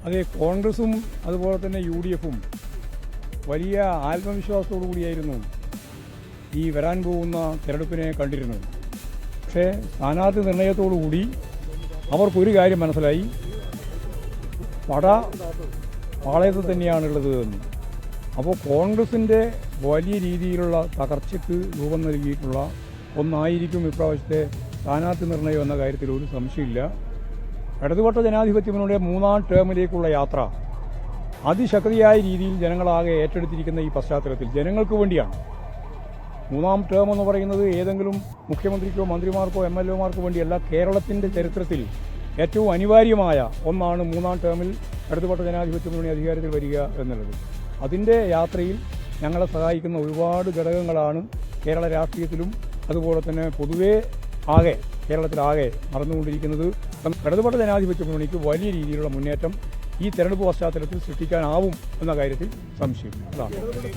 അതെ, കോൺഗ്രസും അതുപോലെ തന്നെ UDF-ഉം വലിയ ആത്മവിശ്വാസത്തോടു കൂടിയായിരുന്നു ഈ വരാൻ പോകുന്ന തിരഞ്ഞെടുപ്പിനെ കണ്ടിരുന്നത്. പക്ഷേ സ്ഥാനാർത്ഥി നിർണയത്തോടുകൂടി അവർക്കൊരു കാര്യം മനസ്സിലായി, പാളയത്തിൽ തന്നെയാണുള്ളത് എന്ന്. അപ്പോൾ കോൺഗ്രസിൻ്റെ വലിയ രീതിയിലുള്ള തകർച്ചയ്ക്ക് രൂപം നൽകിയിട്ടുള്ള ഒന്നായിരിക്കും ഇപ്രാവശ്യത്തെ സ്ഥാനാർത്ഥി നിർണയം എന്ന കാര്യത്തിൽ ഒരു സംശയമില്ല. ഇടതുപക്ഷ ജനാധിപത്യ മുന്നണിയുടെ 3-ാം ടേമിലേക്കുള്ള യാത്ര അതിശക്തിയായ രീതിയിൽ ജനങ്ങളാകെ ഏറ്റെടുത്തിരിക്കുന്ന ഈ പശ്ചാത്തലത്തിൽ ജനങ്ങൾക്ക് വേണ്ടിയാണ്. 3-ാം ടേം എന്ന് പറയുന്നത് ഏതെങ്കിലും മുഖ്യമന്ത്രിക്കോ മന്ത്രിമാർക്കോ MLA-മാർക്കോ വേണ്ടിയല്ല, കേരളത്തിൻ്റെ ചരിത്രത്തിൽ ഏറ്റവും അനിവാര്യമായ ഒന്നാണ് 3-ാം ടേമിൽ ഇടതുപക്ഷ ജനാധിപത്യ മുന്നണി അധികാരത്തിൽ വരിക എന്നുള്ളത്. അതിൻ്റെ യാത്രയിൽ ഞങ്ങളെ സഹായിക്കുന്ന ഒരുപാട് ഘടകങ്ങളാണ് കേരള രാഷ്ട്രീയത്തിലും അതുപോലെ തന്നെ പൊതുവേ കേരളത്തിലാകെ നടന്നുകൊണ്ടിരിക്കുന്നത്. ഇടതുപക്ഷ ജനാധിപത്യ മുന്നണിക്ക് വലിയ രീതിയിലുള്ള മുന്നേറ്റം ഈ തെരഞ്ഞെടുപ്പ് പശ്ചാത്തലത്തിൽ സൃഷ്ടിക്കാനാവും എന്ന കാര്യത്തിൽ സംശയം. അതാണ്.